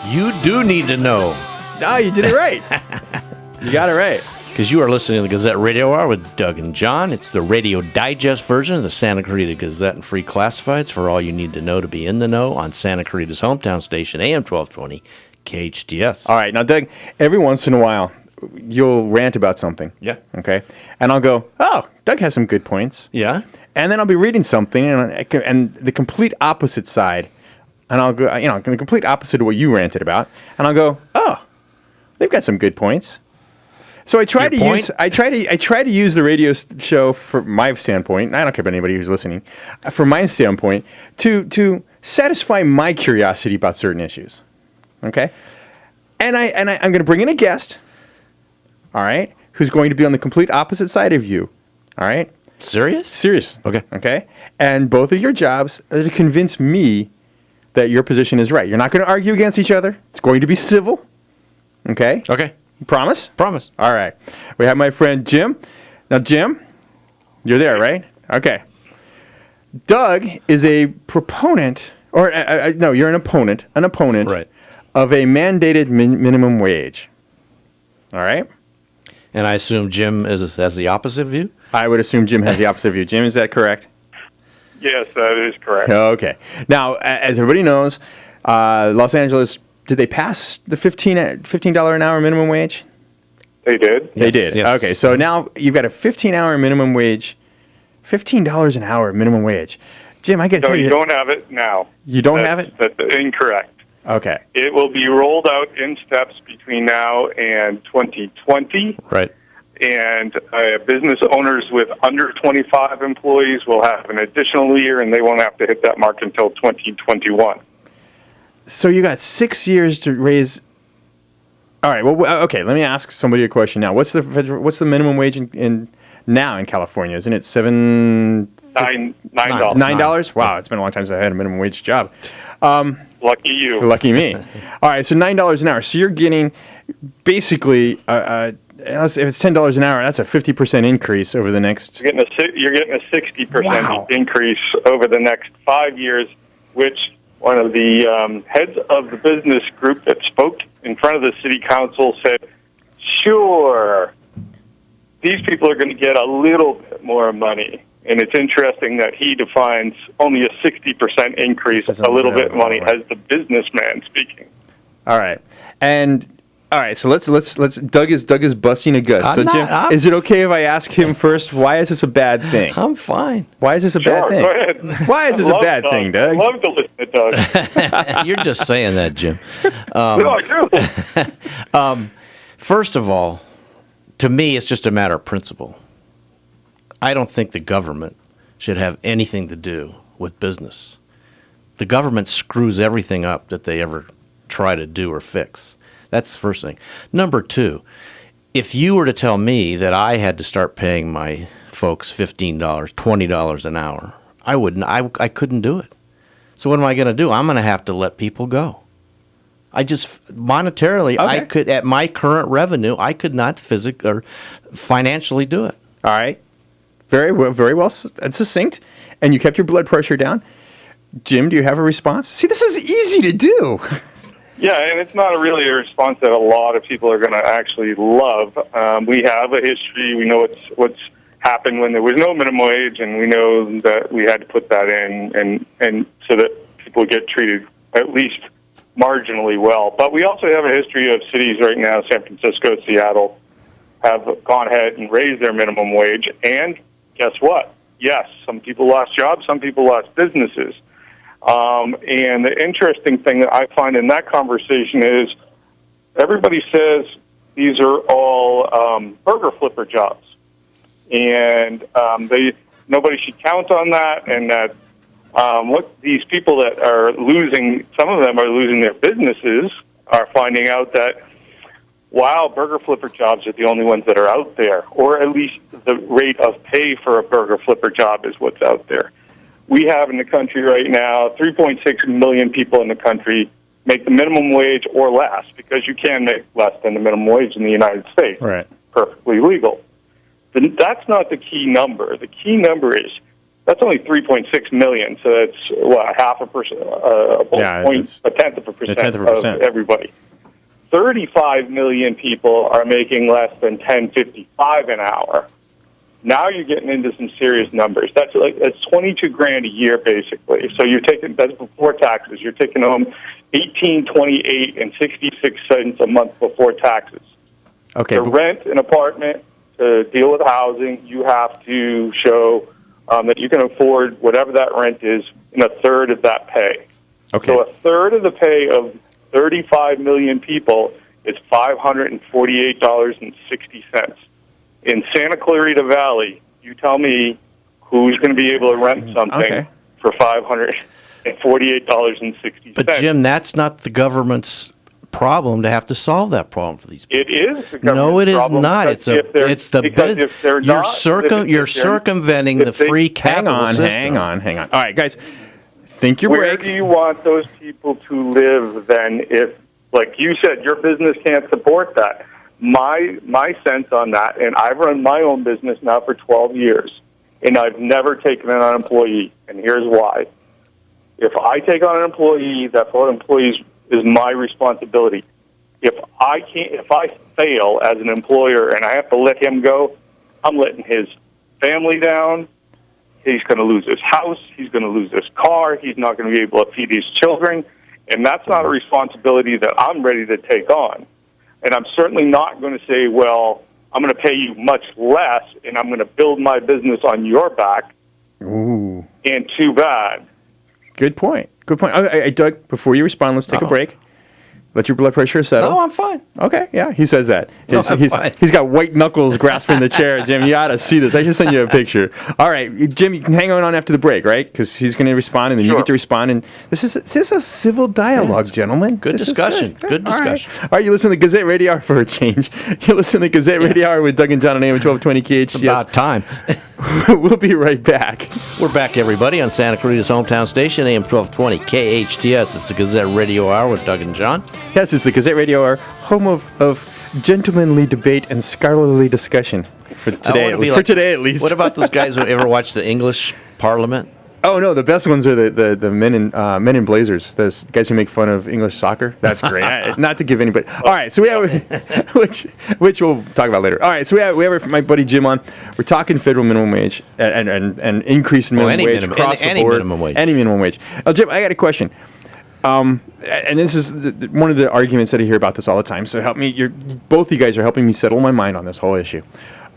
you do need to know. No, you did it right. You got it right. Because you are listening to the Gazette Radio Hour with Doug and John. It's the Radio Digest version of the Santa Clarita Gazette and Free Classifieds for all you need to know to be in the know on Santa Clarita's hometown station, AM-1220 KHTS. All right. Now, Doug, every once in a while, you'll rant about something. Yeah. Okay? And I'll go, oh, Doug has some good points. Yeah? And then I'll be reading something, and the complete opposite side, and I'll go, the complete opposite of what you ranted about, and I'll go, oh, they've got some good points. So I try to use the radio show for my standpoint. And I don't care about anybody who's listening. From my standpoint, to satisfy my curiosity about certain issues. Okay, and I'm going to bring in a guest. All right, who's going to be on the complete opposite side of you. All right. Serious. Okay. Okay. And both of your jobs are to convince me that your position is right. You're not going to argue against each other. It's going to be civil. Okay. Okay. Promise? Promise. All right. We have my friend Jim. Now, Jim, you're there, right? Okay. Doug is a proponent, or no, you're an opponent Right. of a mandated minimum wage. All right? And I assume Jim has the opposite view? I would assume Jim has the opposite view. Jim, is that correct? Yes, that is correct. Okay. Now, as everybody knows, Los Angeles, did they pass the $15 an hour minimum wage? They did. They did. Yes. Okay, so now you've got a $15 minimum wage, $15 an hour minimum wage. Jim, I got to No, tell you. you don't have it now. You don't have it? That's incorrect. Okay. It will be rolled out in steps between now and 2020. Right. And business owners with under 25 employees will have an additional year, and they won't have to hit that mark until 2021. So you got 6 years to raise. All right. Well, okay. Let me ask somebody a question now. What's the minimum wage in California? Isn't it $9? $9. Wow, it's been a long time since I had a minimum wage job. Lucky you. Lucky me. All right. So $9 an hour. So you're getting basically. If it's $10 an hour, that's a 50% increase over the next. You're getting a 60% increase over the next 5 years, which one of the heads of the business group that spoke in front of the city council said, sure, these people are going to get a little bit more money. And it's interesting that he defines only a 60% increase, a little bit of money, as the businessman speaking. All right. And all right, so let's Doug is busting a gut. So Jim, is it okay if I ask him first, why is this a bad thing? I'm fine. Why is this a bad thing? Go ahead. Why is this a bad thing, Doug? I love to listen to Doug. You're just saying that, Jim. No, I do. First of all, to me, it's just a matter of principle. I don't think the government should have anything to do with business. The government screws everything up that they ever try to do or fix. That's the first thing. Number two, if you were to tell me that I had to start paying my folks $15, $20 an hour, I wouldn't. I couldn't do it. So what am I going to do? I'm going to have to let people go. I just monetarily, okay. I could, at my current revenue, I could not physically or financially do it. All right. Very well and succinct. And you kept your blood pressure down. Jim, do you have a response? See, this is easy to do. Yeah, and it's not really a response that a lot of people are going to actually love. We have a history. We know what's happened when there was no minimum wage, and we know that we had to put that in, and so that people get treated at least marginally well. But we also have a history of cities right now, San Francisco, Seattle, have gone ahead and raised their minimum wage. And guess what? Yes, some people lost jobs, some people lost businesses. And the interesting thing that I find in that conversation is everybody says these are all burger flipper jobs. And nobody should count on that, and that what these people that are losing, some of them are losing their businesses, are finding out that, wow, burger flipper jobs are the only ones that are out there, or at least the rate of pay for a burger flipper job is what's out there. We have in the country right now 3.6 million people in the country make the minimum wage or less, because you can make less than the minimum wage in the United States. Right. Perfectly legal. But that's not the key number. The key number is That's only 3.6 million. So that's what, half a percent, a tenth of a percent of everybody. 35 million people are making less than $10.55 an hour. Now you're getting into some serious numbers. That's $22,000 a year, basically. So that's before taxes. You're taking home $18.28 a month before taxes. Okay. To rent an apartment, to deal with housing, you have to show that you can afford whatever that rent is in a third of that pay. Okay. So a third of the pay of 35 million people is $548.60. In Santa Clarita Valley, you tell me who's going to be able to rent something for $548.60. But Jim, that's not the government's problem to have to solve that problem for these people. It is the government's No, it is problem. not. It's the you're circumventing the free capital system. Hang on. All right, guys, think your Where breaks. do you want those people to live then if, like you said, your business can't support that? My sense on that, and I've run my own business now for 12 years, and I've never taken on an employee, and here's why. If I take on an employee, that employee is my responsibility. If I fail as an employer and I have to let him go, I'm letting his family down. He's going to lose his house. He's going to lose his car. He's not going to be able to feed his children. And that's not a responsibility that I'm ready to take on. And I'm certainly not going to say, well, I'm going to pay you much less, and I'm going to build my business on your back. Ooh. And too bad. Good point. Doug, before you respond, let's take a break. Let your blood pressure settle. No, I'm fine. Okay, yeah, he says that. I'm fine. He's got white knuckles grasping the chair, Jim. You ought to see this. I should send you a picture. All right, Jim, you can hang on after the break, right? Because he's going to respond, and then you get to respond. And this is a civil dialogue, gentlemen. Good discussion. Good discussion. All right, you listen to Gazette Radio Hour for a change. You listen to Gazette Radio Hour with Doug and John on AM-1220 KHTS. It's about time. We'll be right back. We're back, everybody, on Santa Clarita's hometown station, AM-1220 KHTS. It's the Gazette Radio Hour with Doug and John. Yes, it's the Gazette Radio Hour, home of gentlemanly debate and scholarly discussion for today. Today, at least. What about those guys who ever watch the English Parliament? Oh no, the best ones are the men in blazers. Those guys who make fun of English soccer. That's great. Not to give anybody. All right, so we have which we'll talk about later. All right, so we have my buddy Jim on. We're talking federal minimum wage and increase in minimum wage across the board. Any minimum wage. Jim, I got a question. And this is one of the arguments that I hear about this all the time. So help me. Both you guys are helping me settle my mind on this whole issue.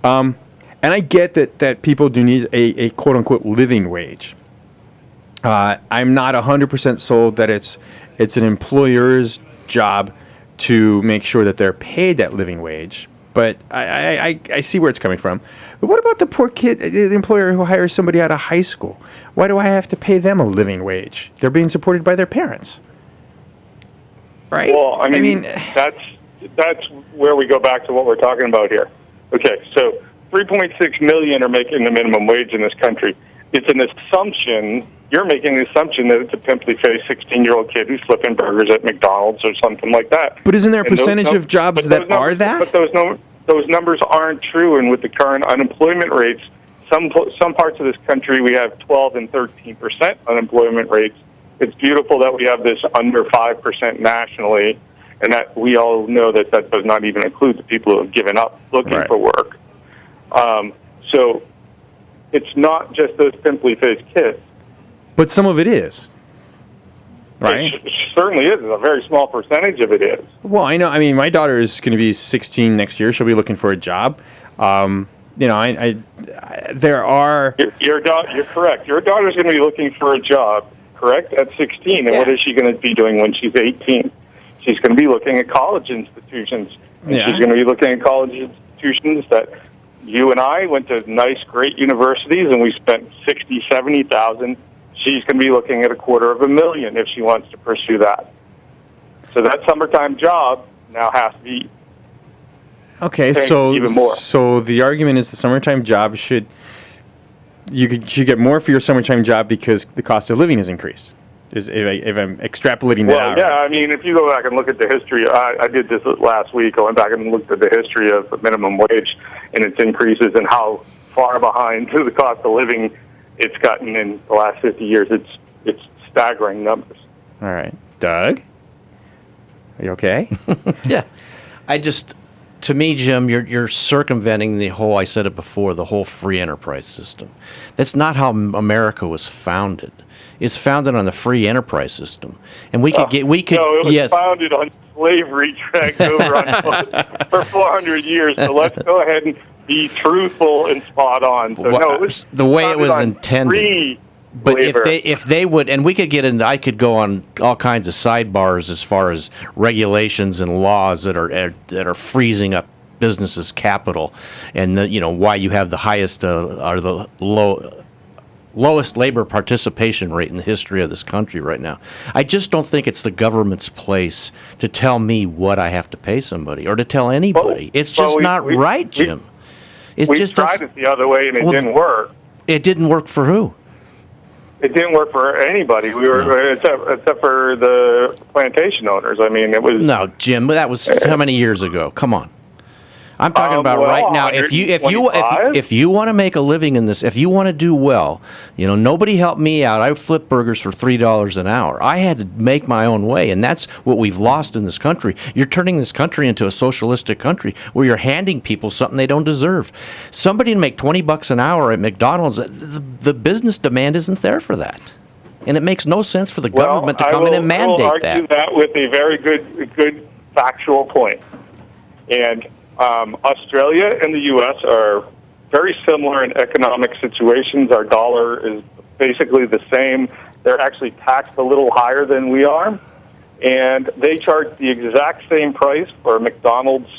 And I get that people do need a quote unquote living wage. I'm not 100% sold that it's an employer's job to make sure that they're paid that living wage. But I see where it's coming from. But what about the poor kid, the employer who hires somebody out of high school? Why do I have to pay them a living wage? They're being supported by their parents, right? Well, I mean that's where we go back to what we're talking about here. Okay, so 3.6 million are making the minimum wage in this country. It's an assumption. You're making the assumption that it's a pimply-faced 16-year-old kid who's flipping burgers at McDonald's or something like that. But isn't there a percentage of jobs that are that? But those numbers aren't true, and with the current unemployment rates, some parts of this country we have 12 and 13% unemployment rates. It's beautiful that we have this under 5% nationally, and that we all know that does not even include the people who have given up looking for work. So it's not just those pimply-faced kids. But some of it is, right? It certainly is. A very small percentage of it is. Well, I know. I mean, my daughter is going to be 16 next year. She'll be looking for a job. There are... You're correct. Your daughter's going to be looking for a job, correct, at 16. And what is she going to be doing when she's 18? She's going to be looking at college institutions. And she's going to be looking at college institutions that you and I went to nice, great universities, and we spent $60,000, $70,000. She's going to be looking at $250,000 if she wants to pursue that. So that summertime job now has to be even more. So the argument is the summertime job should get more for your summertime job because the cost of living has increased. If I'm extrapolating that out. Yeah, I mean, if you go back and look at the history, I did this last week. I went back and looked at the history of minimum wage and its increases and how far behind the cost of living it's gotten in the last 50 years. It's staggering numbers. All right. Doug? Are you okay? Yeah. To me, Jim, you're circumventing the whole, I said it before, the whole free enterprise system. That's not how America was founded. It's founded on the free enterprise system. And no, it was founded on slavery dragged over on for 400 years. So let's go ahead and be truthful and spot on. So it was the way it was intended. Free but labor. if they would, and we could get into, I could go on all kinds of sidebars as far as regulations and laws that are freezing up businesses' capital, and why you have the highest or the lowest labor participation rate in the history of this country right now. I just don't think it's the government's place to tell me what I have to pay somebody or to tell anybody. It's just not right, Jim. We tried it the other way and it didn't work. It didn't work for who? It didn't work for anybody. We were except for the plantation owners. I mean, it was Jim. That was how many years ago? Come on. I'm talking about right now. If you want to make a living in this, if you want to do well, nobody helped me out. I flipped burgers for $3 an hour. I had to make my own way, and that's what we've lost in this country. You're turning this country into a socialistic country where you're handing people something they don't deserve. Somebody to make $20 an hour at McDonald's, the business demand isn't there for that, and it makes no sense for the government to come in and mandate that. I will argue that with a very good factual point, and. Australia and the U.S. are very similar in economic situations. Our dollar is basically the same. They're actually taxed a little higher than we are, and they charge the exact same price for a McDonald's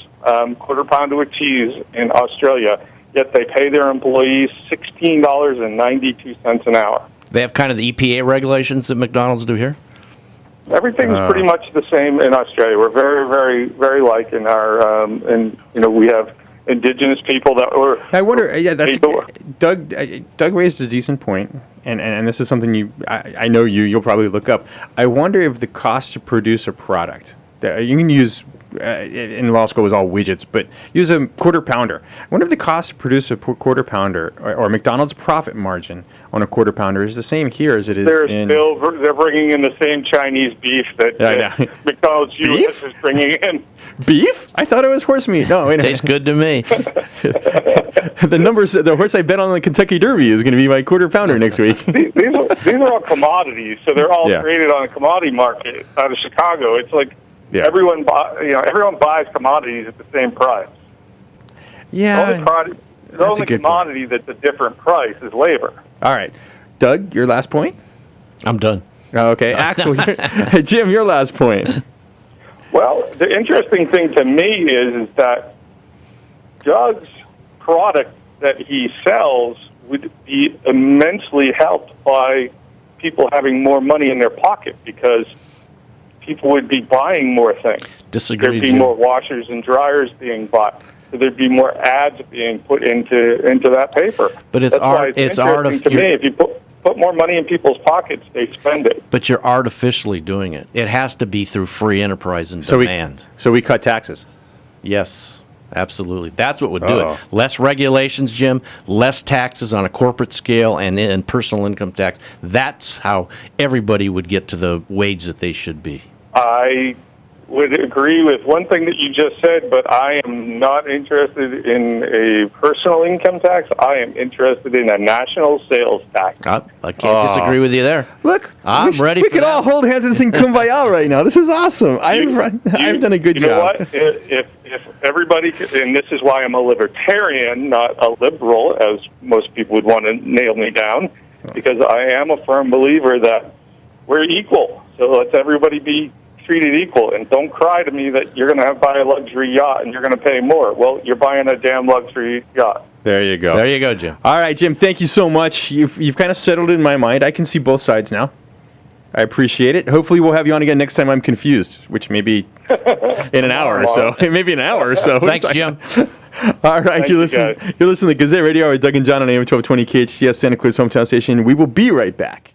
quarter pounder with cheese in Australia, yet they pay their employees $16.92 an hour. They have kind of the EPA regulations that McDonald's do here? Everything's pretty much the same in Australia. We're very, very, very like in our, and we have indigenous people that were. I wonder. Yeah, that's Doug. Doug raised a decent point, and this is something I know you'll probably look up. I wonder if the cost to produce a product that you can use. In law school, it was all widgets, but use a quarter pounder. I wonder if the cost to produce a quarter pounder or McDonald's profit margin on a quarter pounder is the same here as it is they're bringing in the same Chinese beef that McDonald's US is bringing in. Beef? I thought it was horse meat. No, wait. Tastes good to me. The horse I bet on the Kentucky Derby is going to be my quarter pounder next week. These are all commodities, so they're all traded on a commodity market out of Chicago. It's like. Yeah. Everyone buys commodities at the same price. Yeah, the only commodity that's a different price is labor. All right, Doug, your last point. I'm done. Okay, Axel, Jim, your last point. Well, the interesting thing to me is that Doug's product that he sells would be immensely helped by people having more money in their pocket because. People would be buying more things. Disagree, There'd be more washers and dryers being bought. So there'd be more ads being put into that paper. But it's interesting to me. If you put more money in people's pockets, they spend it. But you're artificially doing it. It has to be through free enterprise and demand. So we cut taxes. Yes. Absolutely. That's what would do it. Less regulations, Jim, less taxes on a corporate scale and personal income tax. That's how everybody would get to the wage that they should be. I would agree with one thing that you just said, but I am not interested in a personal income tax. I am interested in a national sales tax. I can't disagree with you there. Look, I'm ready for that. We can all hold hands and sing Kumbaya right now. This is awesome. I've done a good job. You know what? If everybody, and this is why I'm a libertarian, not a liberal, as most people would want to nail me down, because I am a firm believer that we're equal. So let's everybody be treated equal, and don't cry to me that you're going to buy a luxury yacht and you're going to pay more. Well, you're buying a damn luxury yacht. There you go. There you go, Jim. All right, Jim, thank you so much. You've kind of settled in my mind. I can see both sides now. I appreciate it. Hopefully we'll have you on again next time I'm confused, which may be in an hour or so. Maybe an hour or so. Thanks, Jim. All right, you're listening to Gazette Radio Hour with Doug and John on AM-1220 KHTS, Santa Cruz hometown station. We will be right back.